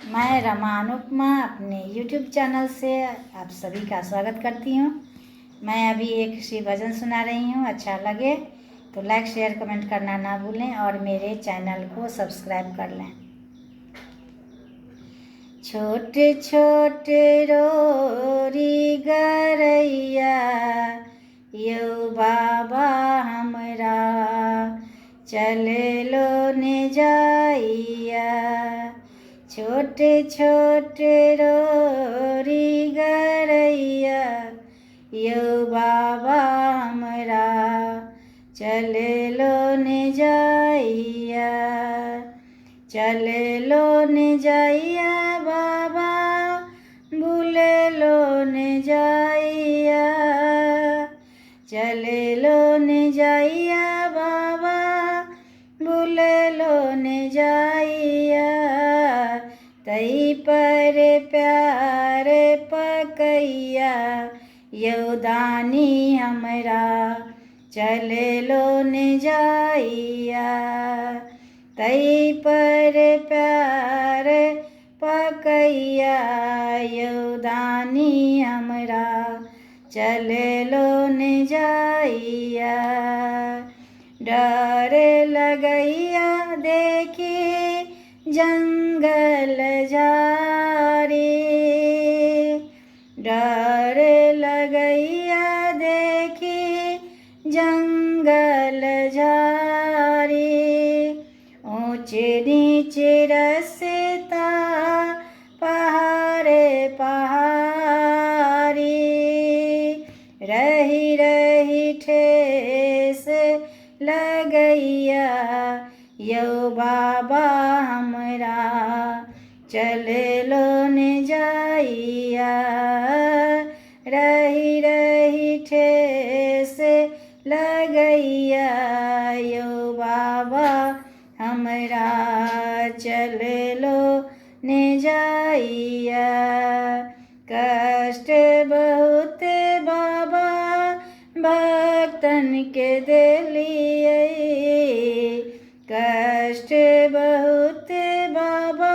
मैं रमा अनुपमा अपने YouTube channel से आप सभी का स्वागत करती हूँ। मैं अभी एक श्री भजन सुना रही हूँ। अच्छा लगे तो लाइक शेयर कमेंट करना ना भूलें और मेरे चैनल को सब्सक्राइब कर लें। छोटे छोटे रोरी गरैया यौ बाबा हमरा चले लो ने जाइया। छोटे छोटे रोरी गरैया यौ बाबा हमरा चले लो ने जाइया। चले लो ने जाइया बाबा बुले लो ने जाइया। चले लो ने जाइया बाबा बुले लो ने जाइया। तई पर प्यार पकैया यौ दानी हमरा चले लो ने जाइया। तई पर प्यार पकैया यौ दानी हमरा चले लो ने जाइया। डर लगैया देखी जंगल झाड़ी। डर लगैया देखी जंगल झाड़ी। ऊंचे नीचे रास्ता पहाड़े पहाड़ी। रही रही ठेस लगैया यौ बाबा हमरा चले लो ने जाइया। रही रही ठेस लगैया यौ बाबा हमरा चले लो ने जाइया। कष्ट बहुत बाबा भक्तन के देलिए। कष्ट बहुत बाबा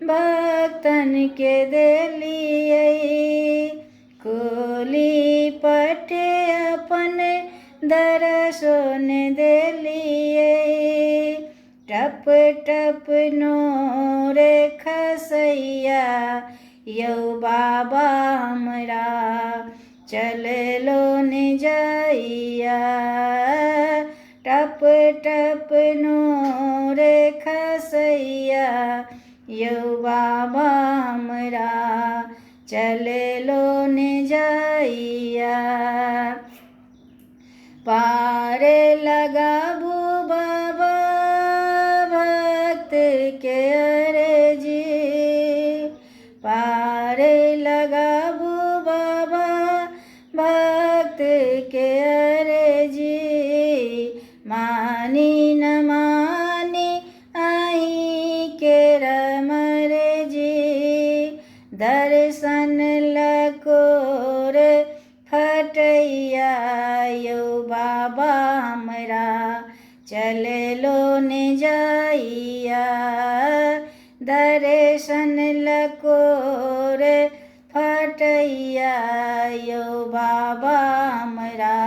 भक्तन के देलिए। खोली पटे अपन दर्शन देलिए। टप टप नोर खसैया यौ बाबा हमरा चले लो ने जाइया। टप टप नोर खसैया यौ बाबा हमरा चले लो ने जाइया। पार लगाबू बाबा भक्त के अर्जी। पार लगाबू बाबा भक्त के अर्जी। मानी न मानी आई के रमर जी। दर्शन लकोर फटैया यौ बाबा हमरा चले लो ने जाइया। दर्शन लकोर फटैया यौ बाबा हमरा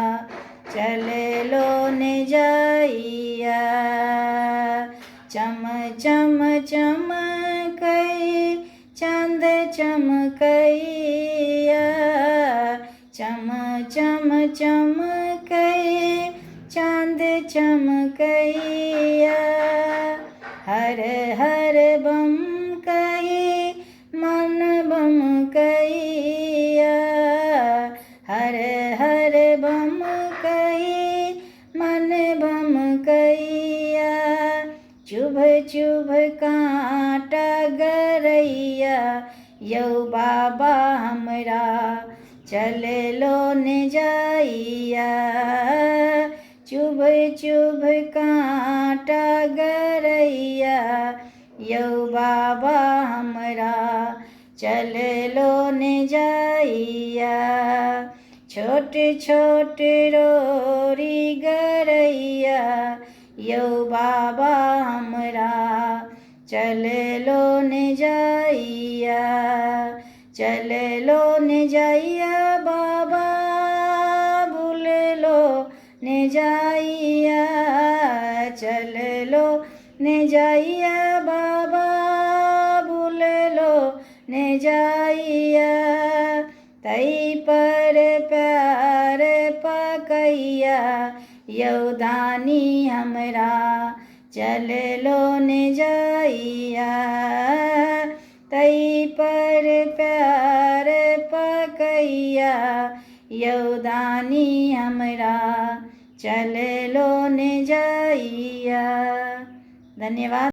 चले लो ने जाइया। चम चम चमकै चाँद चमकैया। चम चम चमकै चाँद चमकैया। हर हर बम कही मन बम कैया। हर हर बम कही मन बम कैया। चुभ चुभ कांटा गरैया यौ बाबा हमरा चले लो ने जाइया। चुभ चुभ कांटा गरैया यौ बाबा हमरा चले लो ने जाइया। छोटे छोटे रोरी गरैया यौ बाबा हमरा चल लो ने जाइया, चल लो ने जाइया बाबा, भूल लो ने जाइया, चल लो ने जाइया बाबा, भूल लो ने जाइया, तई पर प्यार पकैया यौदानी हमरा, चल लो ने जाइया, तई पर प्यार पकैया यौदानी हमरा, चल लो ने जाइया। धन्यवाद।